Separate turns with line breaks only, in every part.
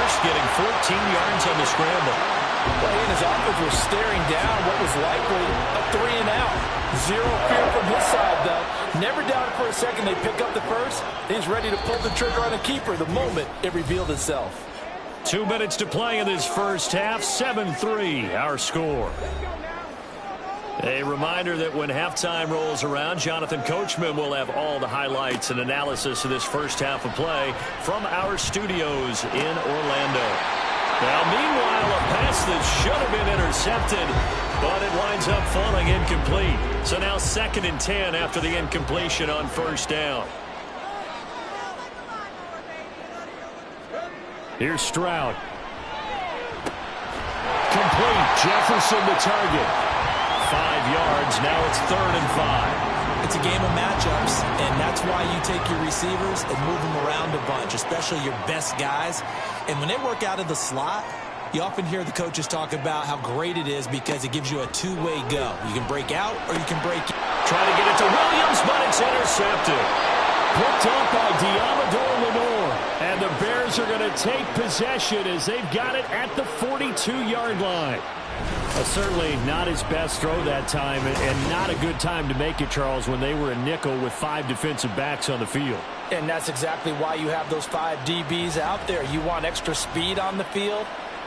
first, getting 14 yards on the scramble.
Well, he and his offense were staring down what was likely a 3-and-out. Zero fear from his side, though. Never doubted for a second they pick up the first. He's ready to pull the trigger on a keeper the moment it revealed itself.
2 minutes to play in this first half. 7-3, our score. A reminder that when halftime rolls around, Jonathan Coachman will have all the highlights and analysis of this first half of play from our studios in Orlando. Now, meanwhile, a pass that should have been intercepted, but it winds up falling incomplete. So now 2nd and 10 after the incompletion on first down. Here's Stroud. Complete. Jefferson the target. 5 yards. Now it's 3rd and 5.
It's a game of matchups, and that's why you take your receivers and move them around a bunch, especially your best guys. And when they work out of the slot, you often hear the coaches talk about how great it is because it gives you a two-way go. You can break out or you can break in.
Trying to get it to Williams, but it's intercepted. Picked up by Diamador Lenore. And the Bears are going to take possession as they've got it at the 42-yard line. Certainly not his best throw that time, and not a good time to make it, Charles, when they were a nickel with 5 defensive backs on the field.
And that's exactly why you have those 5 DBs out there. You want extra speed on the field,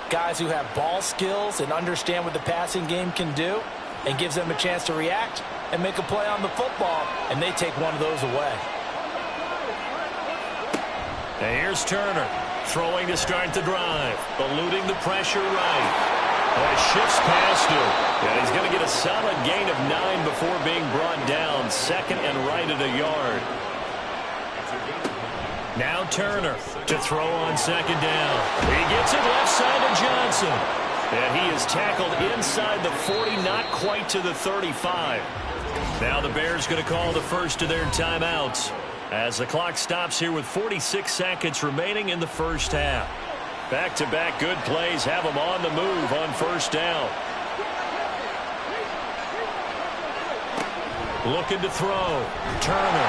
guys who have ball skills and understand what the passing game can do, and gives them a chance to react and make a play on the football, and they take one of those away.
And here's Turner, throwing to start the drive, eluding the pressure right. Shifts past him. And he's going to get a solid gain of 9 before being brought down. 2nd and right at a yard. Now Turner to throw on 2nd down. He gets it left side to Johnson. And he is tackled inside the 40, not quite to the 35. Now the Bears going to call the first of their timeouts as the clock stops here with 46 seconds remaining in the first half. Back-to-back good plays have them on the move on first down. Looking to throw. Turner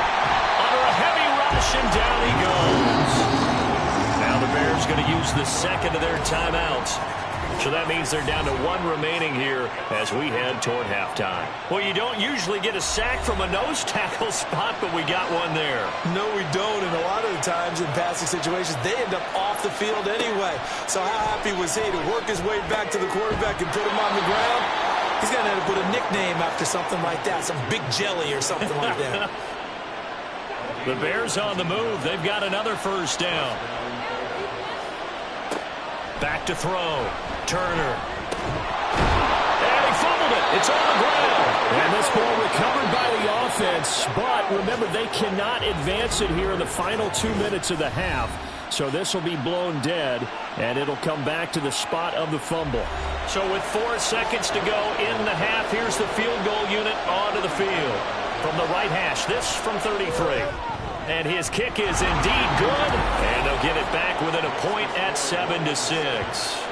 under a heavy rush, and down he goes. Now the Bears going to use the 2nd of their timeouts. So that means they're down to 1 remaining here as we head toward halftime. Well, you don't usually get a sack from a nose tackle spot, but we got one there.
No, we don't, and a lot of the times in passing situations, they end up off the field anyway. So how happy was he to work his way back to the quarterback and put him on the ground? He's going to end up with a nickname after something like that, some Big Jelly or something like that.
The Bears on the move. They've got another first down. Back to throw. Turner. And he fumbled it. It's on the ground. And this ball recovered by the offense. But remember, they cannot advance it here in the final 2 minutes of the half. So this will be blown dead, and it'll come back to the spot of the fumble. So with 4 seconds to go in the half, here's the field goal unit onto the field. From the right hash, this from 33. And his kick is indeed good, and they'll get it back within a point at 7-6.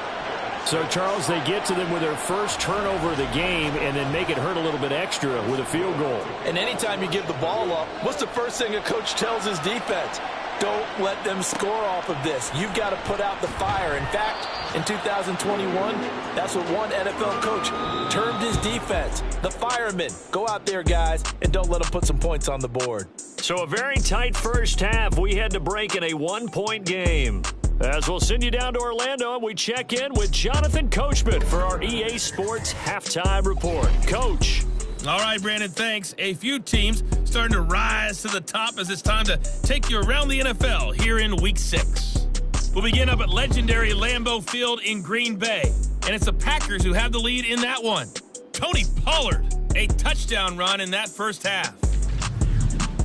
So, Charles, they get to them with their first turnover of the game and then make it hurt a little bit extra with a field goal.
And anytime you give the ball up, what's the first thing a coach tells his defense? Don't let them score off of this. You've got to put out the fire. In fact, in 2021, that's what one NFL coach termed his defense. The firemen. Go out there, guys, and don't let them put some points on the board.
So a very tight first half. We had to break in a 1-point game. As we'll send you down to Orlando, we check in with Jonathan Coachman for our EA Sports Halftime Report. Coach.
All right, Brandon, thanks. A few teams starting to rise to the top as it's time to take you around the NFL here in Week 6. We'll begin up at legendary Lambeau Field in Green Bay, and it's the Packers who have the lead in that one. Tony Pollard, a touchdown run in that first half.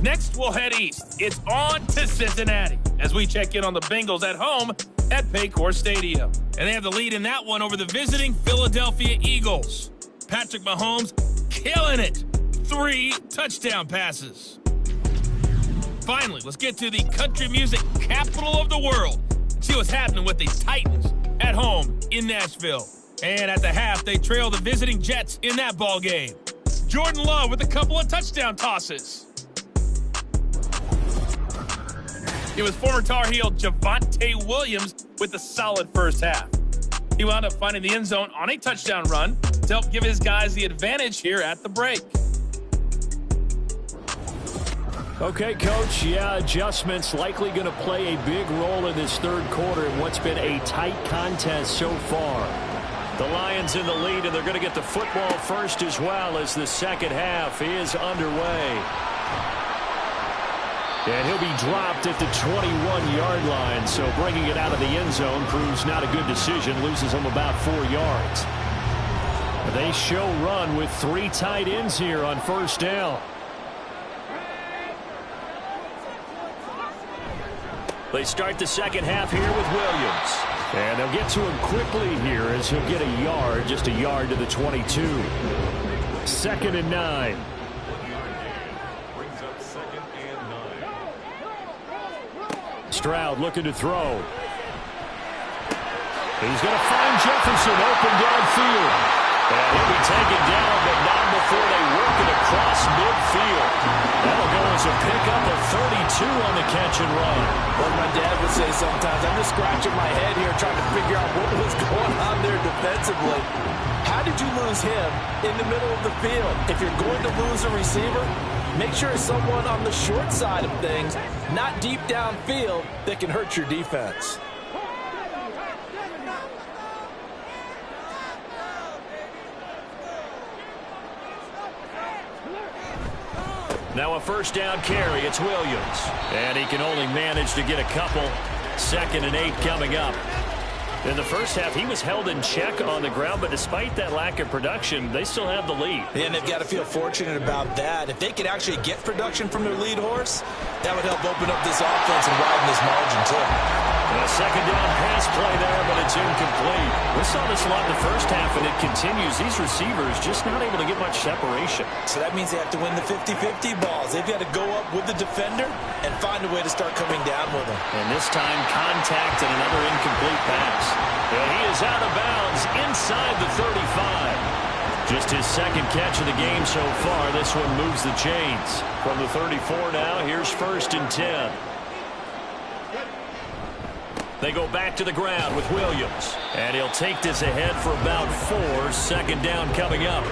Next, we'll head east. It's on to Cincinnati as we check in on the Bengals at home at Paycor Stadium. And they have the lead in that one over the visiting Philadelphia Eagles. Patrick Mahomes killing it. 3 touchdown passes. Finally, let's get to the country music capital of the world and see what's happening with the Titans at home in Nashville. And at the half, they trail the visiting Jets in that ball game. Jordan Love with a couple of touchdown tosses. It was former Tar Heel Javonte Williams with a solid first half. He wound up finding the end zone on a touchdown run to help give his guys the advantage here at the break.
Okay, Coach, adjustments likely going to play a big role in this third quarter in what's been a tight contest so far. The Lions in the lead, and they're going to get the football first as well as the second half is underway. And he'll be dropped at the 21-yard line, so bringing it out of the end zone proves not a good decision, loses him about 4 yards. They show run with 3 tight ends here on first down. They start the second half here with Williams. And they'll get to him quickly here as he'll get a yard, just a yard to the 22. 2nd and 9. Stroud looking to throw. He's going to find Jefferson open downfield. And he'll be taken down, but not before they work it across midfield. That'll go as a pickup of 32 on the catch and run.
What my dad would say sometimes, I'm just scratching my head here trying to figure out what was going on there defensively. How did you lose him in the middle of the field? If you're going to lose a receiver, make sure it's someone on the short side of things, not deep downfield, that can hurt your defense.
Now a first down carry. It's Williams. And he can only manage to get a couple. 2nd and 8 coming up. In the first half, he was held in check on the ground, but despite that lack of production, they still have the lead.
And they've got to feel fortunate about that. If they could actually get production from their lead horse, that would help open up this offense and widen this margin, too.
And a second down pass play there, but it's incomplete. We saw this a lot in the first half, and it continues. These receivers just not able to get much separation.
So that means they have to win the 50-50 balls. They've got to go up with the defender and find a way to start coming down with them.
And this time, contact and another incomplete pass. And he is out of bounds inside the 35. Just his second catch of the game so far. This one moves the chains. From the 34 now, here's 1st and 10. They go back to the ground with Williams. And he'll take this ahead for about 4. 2nd down coming up.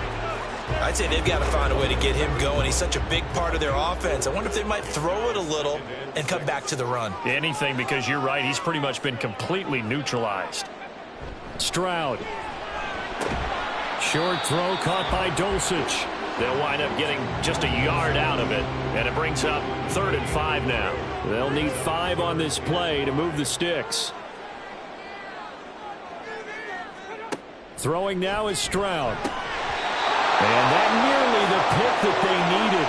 I'd say they've got to find a way to get him going. He's such a big part of their offense. I wonder if they might throw it a little and come back to the run.
Anything, because you're right. He's pretty much been completely neutralized. Stroud. Short throw caught by Dulcich. They'll wind up getting just a yard out of it. And it brings up 3rd and 5 now. They'll need 5 on this play to move the sticks. Throwing now is Stroud. And that nearly the pick that they needed.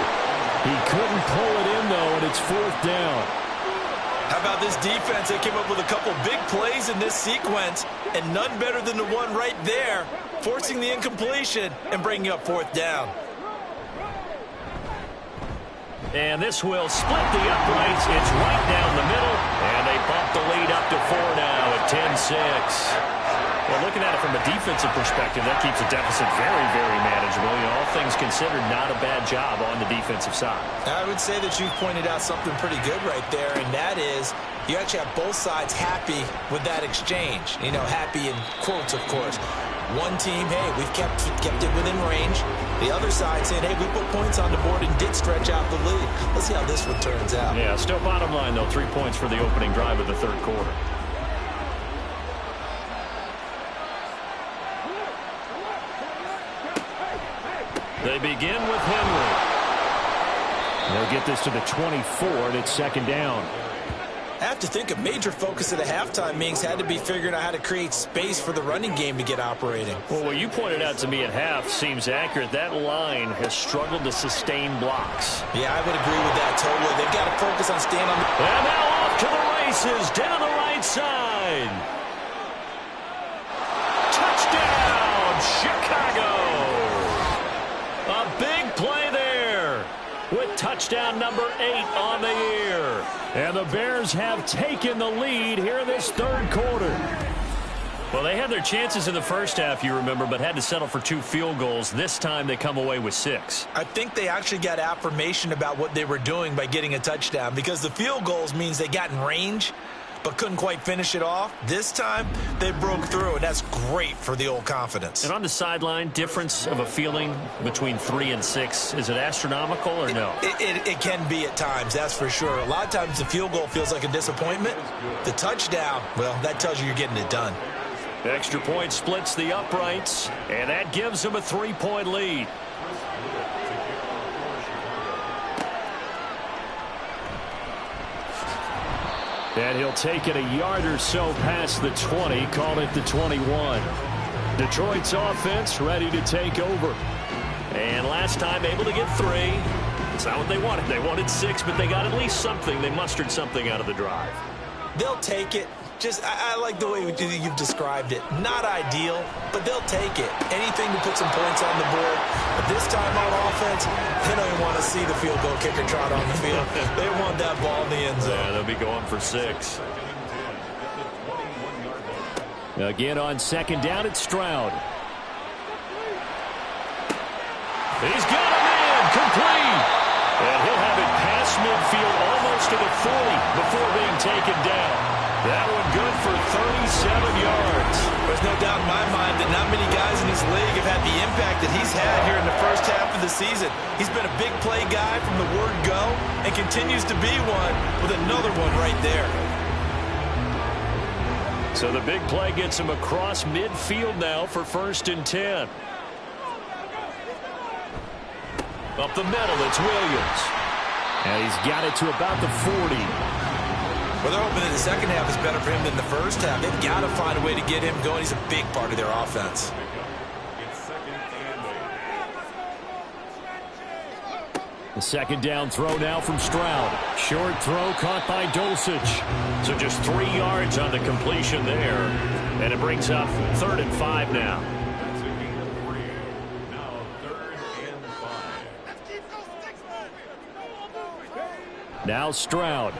He couldn't pull it in, though, and it's 4th down.
How about this defense? They came up with a couple big plays in this sequence, and none better than the one right there, forcing the incompletion and bringing up 4th down.
And this will split the uprights. It's right down the middle, and they bump the lead up to 4 now at 10-6. Well, looking at it from a defensive perspective, that keeps the deficit very, very manageable. You know, all things considered, not a bad job on the defensive side.
I would say that you've pointed out something pretty good right there, and that is you actually have both sides happy with that exchange. You know, happy in quotes, of course. One team, hey, we've kept it within range. The other side saying, hey, we put points on the board and did stretch out the lead. Let's see how this one turns out.
Yeah, still bottom line, though, 3 points for the opening drive of the third quarter. They begin with Henry. They'll get this to the 24, and it's 2nd down.
I have to think a major focus at the halftime meetings had to be figuring out how to create space for the running game to get operating.
Well, what you pointed out to me at half seems accurate. That line has struggled to sustain blocks.
Yeah, I would agree with that totally. They've got to focus on staying on the...
And now off to the races, down the right side. Touchdown, Chicago. A big play there with touchdown number 8 on the year. And the Bears have taken the lead here in this third quarter. Well, they had their chances in the first half, you remember, but had to settle for 2 field goals. This time they come away with 6.
I think they actually got affirmation about what they were doing by getting a touchdown, because the field goals means they got in range but couldn't quite finish it off. This time, they broke through, and that's great for the old confidence.
And on the sideline, difference of a feeling between 3 and 6, is it astronomical or no?
It can be at times, that's for sure. A lot of times the field goal feels like a disappointment. The touchdown, well, that tells you you're getting it done.
Extra point splits the uprights, and that gives them a 3-point lead. And he'll take it a yard or so past the 20, call it the 21. Detroit's offense ready to take over. And last time able to get 3. It's not what they wanted. They wanted 6, but they got at least something. They mustered something out of the drive.
They'll take it. I like the way you've described it. Not ideal, but they'll take it. Anything to put some points on the board. But this time on offense, they don't even want to see the field goal kicker trot on the field. They want that ball in the end zone.
Yeah, they'll be going for 6. Again on second down, it's Stroud. He's got him in, complete. And he'll have it past midfield, almost to the 40 before being taken down. That one good for 37 yards.
There's no doubt in my mind that not many guys in this league have had the impact that he's had here in the first half of the season. He's been a big play guy from the word go and continues to be one with another one right there.
So the big play gets him across midfield now for 1st and 10. Up the middle, it's Williams. And he's got it to about the 40.
Well, they're hoping that the second half is better for him than the first half. They've got to find a way to get him going. He's a big part of their offense.
The second down throw now from Stroud. Short throw caught by Dulcich. So just 3 yards on the completion there. And it brings up 3rd and 5 now. Now Stroud.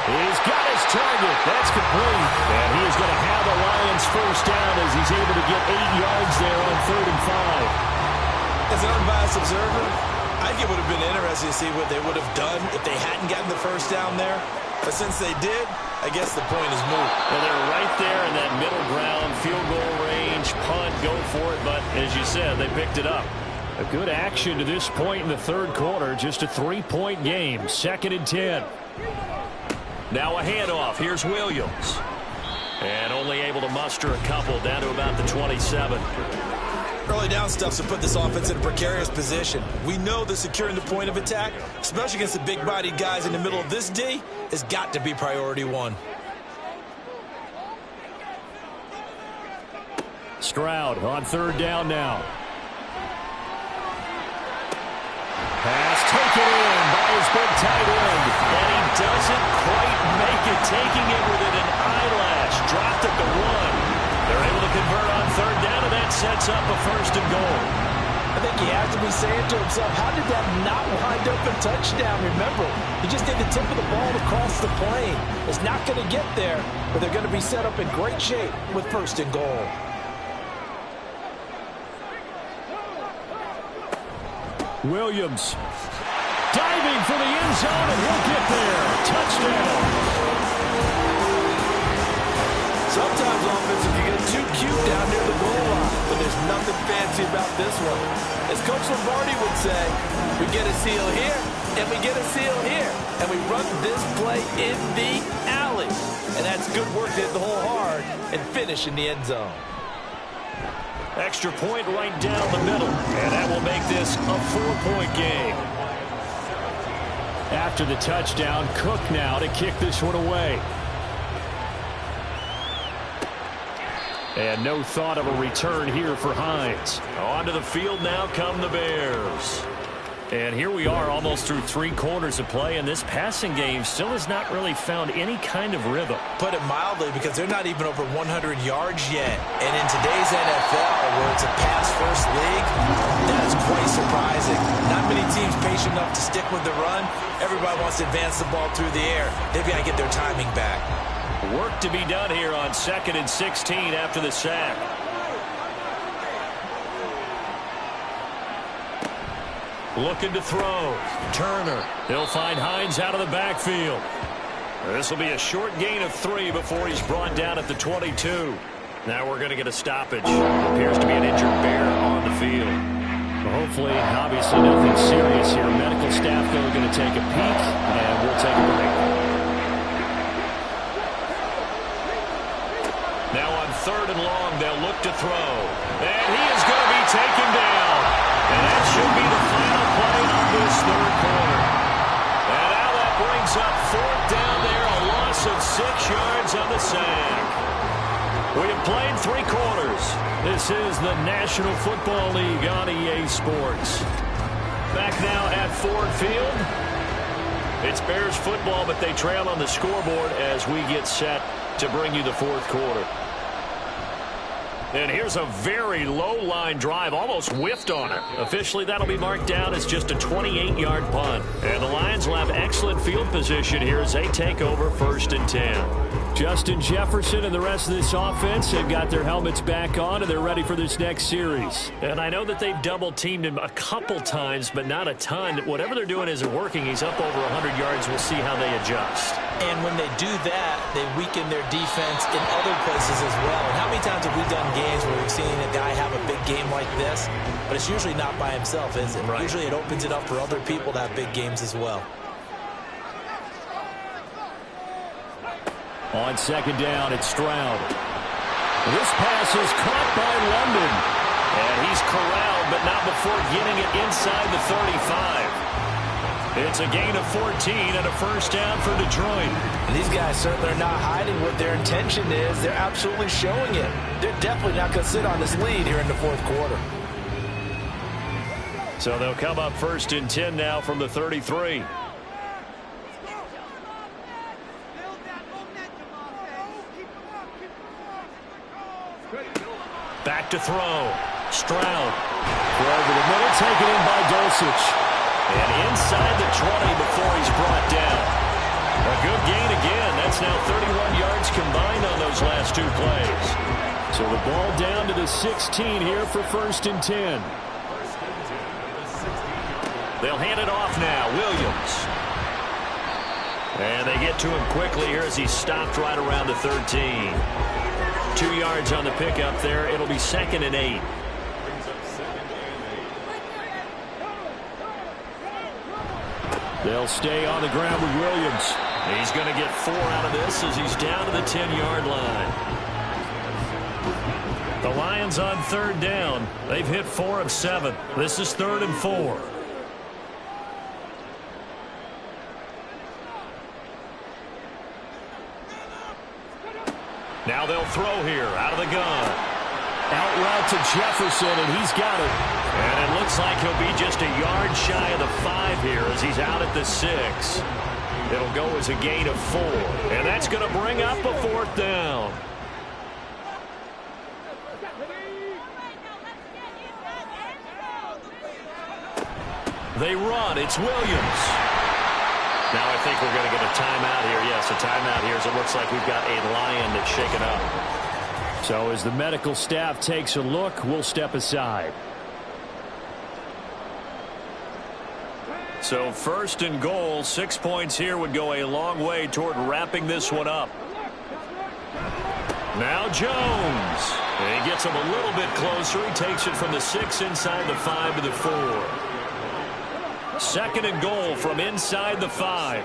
He's got his target. That's complete. And he is going to have the Lions first down as he's able to get 8 yards there on 3rd and 5.
As an unbiased observer, I think it would have been interesting to see what they would have done if they hadn't gotten the first down there. But since they did, I guess the point is moot.
Well, they're right there in that middle ground, field goal range, punt, go for it. But as you said, they picked it up. A good action to this point in the 3rd quarter. Just a 3-point game. 2nd and 10. Now a handoff. Here's Williams. And only able to muster a couple down to about the 27.
Early down stuff to put this offense in a precarious position. We know that securing the point of attack, especially against the big-bodied guys in the middle of this D, has got to be priority 1.
Stroud on 3rd down now. Pass taken in by his big tight end. And he doesn't quite make it, taking it within an eyelash. Dropped at the 1. They're able to convert on 3rd down, and that sets up a 1st and goal.
I think he has to be saying to himself, how did that not wind up a touchdown? Remember, he just did the tip of the ball across the plane. It's not going to get there, but they're going to be set up in great shape with 1st and goal.
Williams diving for the end zone, and he'll get there. Touchdown.
Sometimes offense, if you get too cute down near the goal line, but there's nothing fancy about this one. As Coach Lombardi would say, we get a seal here, and we get a seal here, and we run this play in the alley. And that's good work to hit the hole hard and finish in the end zone.
Extra point right down the middle, and that will make this a 4-point game. After the touchdown, Cook now to kick this one away. And no thought of a return here for Hines. Onto the field now come the Bears. And here we are almost through 3 quarters of play, and this passing game still has not really found any kind of rhythm.
Put it mildly, because they're not even over 100 yards yet. And in today's NFL, where it's a pass-first league, that's quite surprising. Not many teams patient enough to stick with the run. Everybody wants to advance the ball through the air. They've got to get their timing back.
Work to be done here on 2nd and 16 after the sack. Looking to throw. Turner. He'll find Hines out of the backfield. This will be a short gain of 3 before he's brought down at the 22. Now we're going to get a stoppage. Appears to be an injured bear on the field. Well, hopefully, obviously nothing serious here. Medical staff, though, going to take a peek, and we'll take a break. Now on 3rd and long, they'll look to throw. And he is going to be taken down. And that should be the final play of this 3rd quarter. And now that brings up 4th down there, a loss of 6 yards on the sack. We have played 3 quarters. This is the National Football League on EA Sports. Back now at Ford Field. It's Bears football, but they trail on the scoreboard as we get set to bring you the 4th quarter. And here's a very low-line drive, almost whiffed on it. Officially, that'll be marked down as just a 28-yard punt. And the Lions will have excellent field position here as they take over 1st and 10. Justin Jefferson and the rest of this offense have got their helmets back on, and they're ready for this next series. And I know that they've double-teamed him a couple times, but not a ton. Whatever they're doing isn't working. He's up over 100 yards. We'll see how they adjust.
And when they do that, they weaken their defense in other places as well. And how many times have we done games where we've seen a guy have a big game like this, but it's usually not by himself, is it?
Right.
Usually it opens it up for other people to have big games as well.
On 2nd down, it's Stroud. This pass is caught by London. And he's corralled, but not before getting it inside the 35. It's a gain of 14 and a 1st down for Detroit.
And these guys certainly are not hiding what their intention is. They're absolutely showing it. They're definitely not going to sit on this lead here in the 4th quarter.
So they'll come up 1st and 10 now from the 33. Back to throw. Stroud. Throw over the middle, taken in by Dulcich. And inside the 20 before he's brought down. A good gain again. That's now 31 yards combined on those last 2 plays. So the ball down to the 16 here for 1st and 10. They'll hand it off now. Williams. And they get to him quickly here as he's stopped right around the 13. 2 yards on the pickup there. It'll be 2nd and 8. They'll stay on the ground with Williams. He's going to get 4 out of this as he's down to the 10-yard line. The Lions on 3rd down. They've hit 4 of 7. This is 3rd and 4. Now they'll throw here out of the gun. Out route to Jefferson, and he's got it. And it looks like he'll be just a yard shy of the 5 here as he's out at the 6. It'll go as a gain of 4. And that's going to bring up a 4th down. They run. It's Williams. Now I think we're going to get a timeout here. Yes, a timeout here as it looks like we've got a Lion that's shaken up. So as the medical staff takes a look, we'll step aside. So 1st and goal, 6 points here would go a long way toward wrapping this one up. Now Jones. And he gets him a little bit closer. He takes it from the 6 inside the 5 to the 4. 2nd and goal from inside the 5.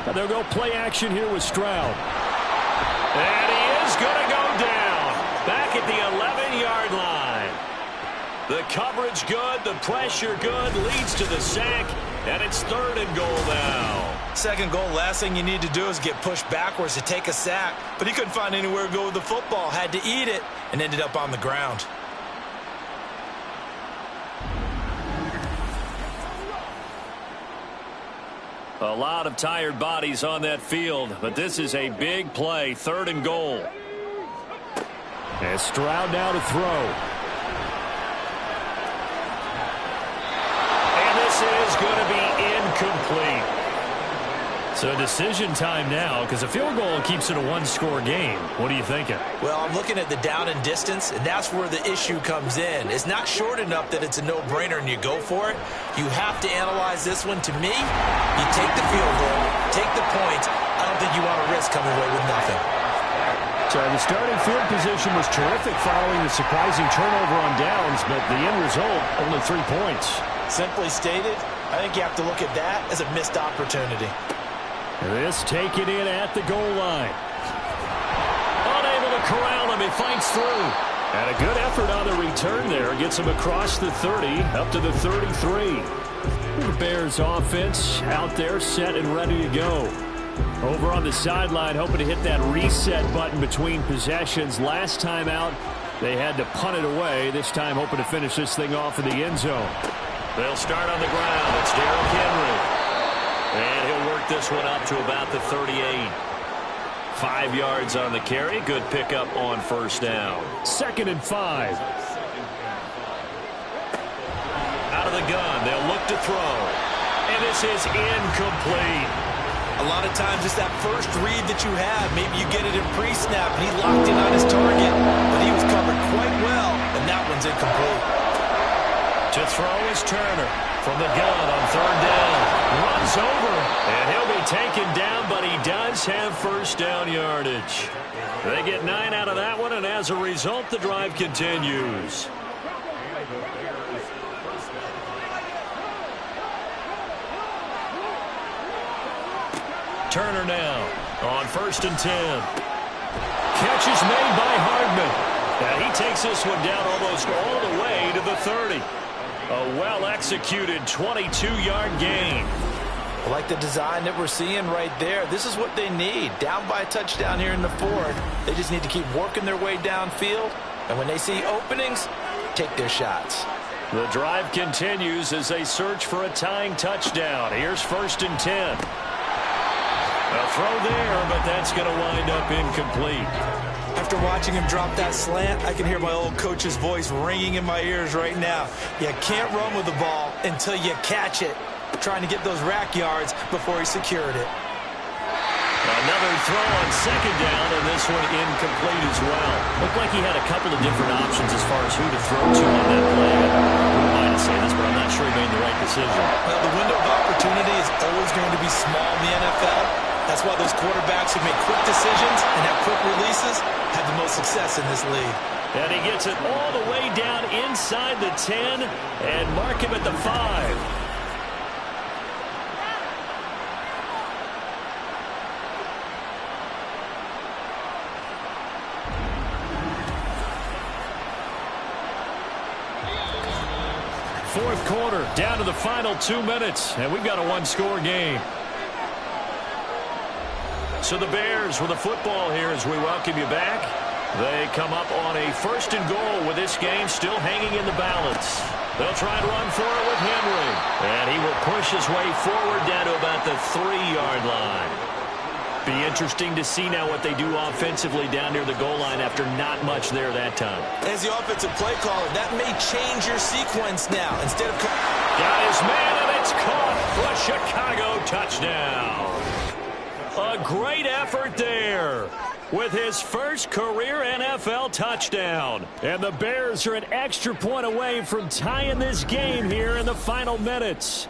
And they'll go play action here with Stroud. And he is going to go down. Back at the 11-yard line. The coverage good, the pressure good, leads to the sack, and it's 3rd and goal now.
2nd goal, last thing you need to do is get pushed backwards to take a sack. But he couldn't find anywhere to go with the football, had to eat it, and ended up on the ground.
A lot of tired bodies on that field, but this is a big play, 3rd and goal. And Stroud now to throw. And this is going to be incomplete. incomplete. So decision time now, because a field goal keeps it a one-score game. What are you thinking?
Well, I'm looking at the down and distance, and that's where the issue comes in. It's not short enough that it's a no-brainer and you go for it. You have to analyze this one. To me, you take the field goal, take the points. I don't think you want to risk coming away with nothing.
So the starting field position was terrific following the surprising turnover on downs, but the end result, only 3 points.
Simply stated, I think you have to look at that as a missed opportunity.
This taken in at the goal line. Unable to corral him. He fights through. And a good effort on the return there. Gets him across the 30, up to the 33. The Bears offense out there set and ready to go. Over on the sideline, hoping to hit that reset button between possessions. Last time out, they had to punt it away. This time hoping to finish this thing off in the end zone. They'll start on the ground. It's Derrick Henry. And he'll work this one up to about the 38. 5 yards on the carry. Good pickup on first down. 2nd and 5. Out of the gun. They'll look to throw. And this is incomplete.
A lot of times it's that first read that you have. Maybe you get it in pre-snap, and he locked in on his target, but he was covered quite well, and that one's incomplete.
To throw is Turner from the gun on 3rd down. Runs over, and he'll be taken down, but he does have first down yardage. They get 9 out of that one, and as a result, the drive continues. Turner now on 1st and 10. Catch is made by Hardman. Now he takes this one down almost all the way to the 30. A well-executed 22-yard gain.
I like the design that we're seeing right there. This is what they need. Down by a touchdown here in the 4th. They just need to keep working their way downfield. And when they see openings, take their shots.
The drive continues as they search for a tying touchdown. Here's 1st and 10. A throw there, but that's going to wind up incomplete.
After watching him drop that slant, I can hear my old coach's voice ringing in my ears right now. You can't run with the ball until you catch it. Trying to get those rack yards before he secured it.
Another throw on 2nd down, and this one incomplete as well. Looked like he had a couple of different options as far as who to throw to on that play. Who am I to say this, but I'm not sure he made the right decision.
Well, the window of opportunity is always going to be small in the NFL. That's why those quarterbacks who make quick decisions and have quick releases have the most success in this league.
And he gets it all the way down inside the 10 and mark him at the 5. Fourth quarter, down to the final 2 minutes, and we've got a one-score game. So the Bears with the football here as we welcome you back. They come up on a 1st and goal with this game still hanging in the balance. They'll try and run for it with Henry. And he will push his way forward down to about the 3-yard line. Be interesting to see now what they do offensively down near the goal line after not much there that time.
As the offensive play caller, that may change your sequence now. Instead of...
Got his man, and it's caught for a Chicago touchdown. A great effort there with his first career NFL touchdown. And the Bears are an extra point away from tying this game here in the final minutes.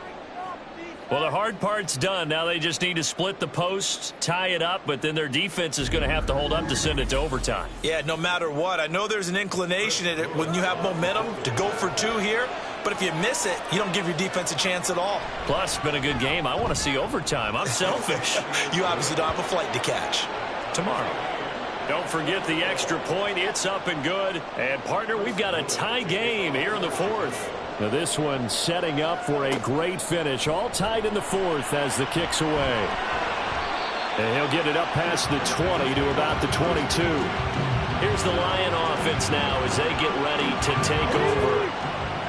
Well, the hard part's done. Now they just need to split the posts, tie it up, but then their defense is going to have to hold up to send it to overtime.
Yeah, no matter what. I know there's an inclination in it when you have momentum to go for 2 here, but if you miss it, you don't give your defense a chance at all.
Plus, it's been a good game. I want to see overtime. I'm selfish.
You obviously don't have a flight to catch.
Tomorrow. Don't forget the extra point. It's up and good. And, partner, we've got a tie game here in the 4th. Now this one setting up for a great finish. All tied in the 4th as the kick's away. And he'll get it up past the 20 to about the 22. Here's the Lion offense now as they get ready to take over.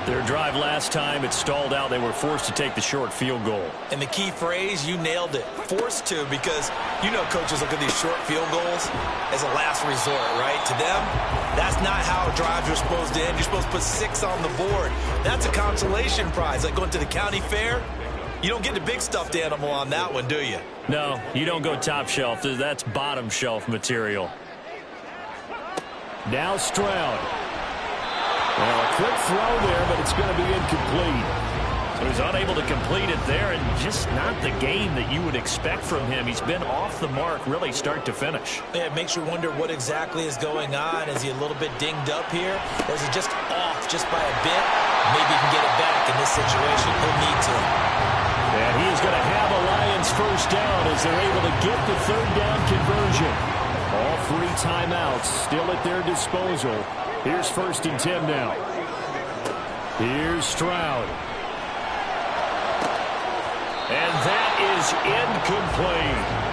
Their drive last time, it stalled out. They were forced to take the short field goal.
And the key phrase, you nailed it. Forced to, because you know coaches look at these short field goals as a last resort, right? To them, that's not how drives are supposed to end. You're supposed to put 6 on the board. That's a consolation prize. Like going to the county fair, You don't get the big stuffed animal on that one, do you?
No, you don't go top shelf. That's bottom shelf material. Now Stroud. Well, a quick throw there, but it's going to be incomplete. So he's unable to complete it there, and just not the game that you would expect from him. He's been off the mark really start to finish.
Yeah, it makes you wonder what exactly is going on. Is he a little bit dinged up here, or is he just off just by a bit? Maybe he can get it back in this situation. He'll need to.
And he is going to have a Lions first down as they're able to get the third down conversion. All 3 timeouts still at their disposal. Here's 1st and 10 now. Here's Stroud. And that is incomplete.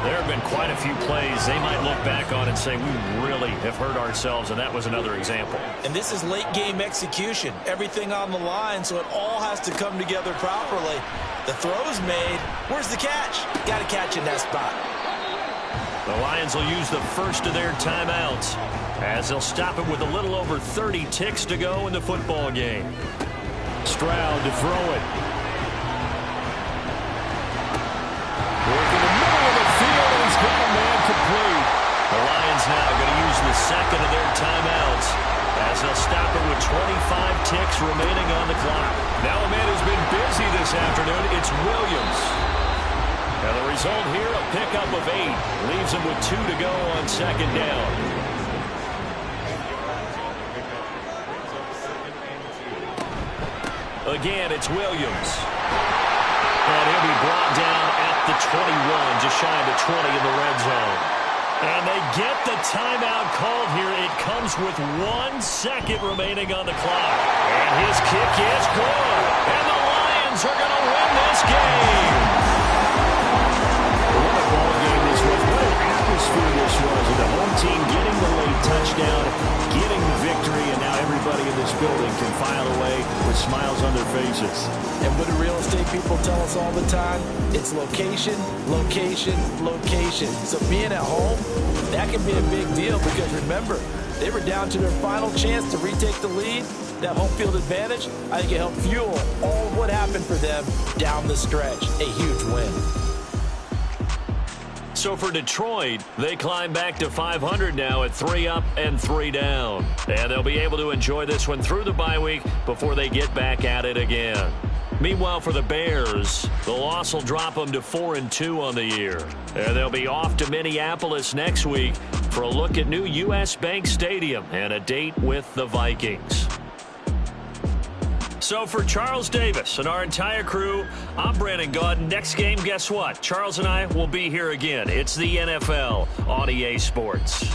There have been quite a few plays they might look back on and say, we really have hurt ourselves, and that was another example.
And this is late game execution. Everything on the line, so it all has to come together properly. The throw's made. Where's the catch? Got to catch in that spot.
The Lions will use the first of their timeouts as they'll stop it with a little over 30 ticks to go in the football game. Stroud to throw it. Complete. The Lions now going to use the second of their timeouts as they'll stop it with 25 ticks remaining on the clock. Now a man who's been busy this afternoon, it's Williams. Now the result here, a pickup of 8. Leaves him with 2 to go on second down. Again, it's Williams. And he'll be brought down at the 21, just shy of the 20 in the red zone. And they get the timeout called here. It comes with 1 second remaining on the clock. And his kick is good. And the Lions are going to win this game. What a ball game this was. What an atmosphere this was. With the home team getting the late touchdown, getting the victory, and now everybody in this building can file away with smiles on their faces.
And what do real estate people tell us all the time? It's location, location, location. So being at home, that can be a big deal because remember, they were down to their final chance to retake the lead. That home field advantage, I think it helped fuel all of what happened for them down the stretch. A huge win.
So for Detroit, they climb back to 500 now at 3 up and 3 down. And they'll be able to enjoy this one through the bye week before they get back at it again. Meanwhile, for the Bears, the loss will drop them to 4-2 on the year. And they'll be off to Minneapolis next week for a look at new U.S. Bank Stadium and a date with the Vikings. So for Charles Davis and our entire crew, I'm Brandon Gaudin. Next game, guess what? Charles and I will be here again. It's the NFL on EA Sports.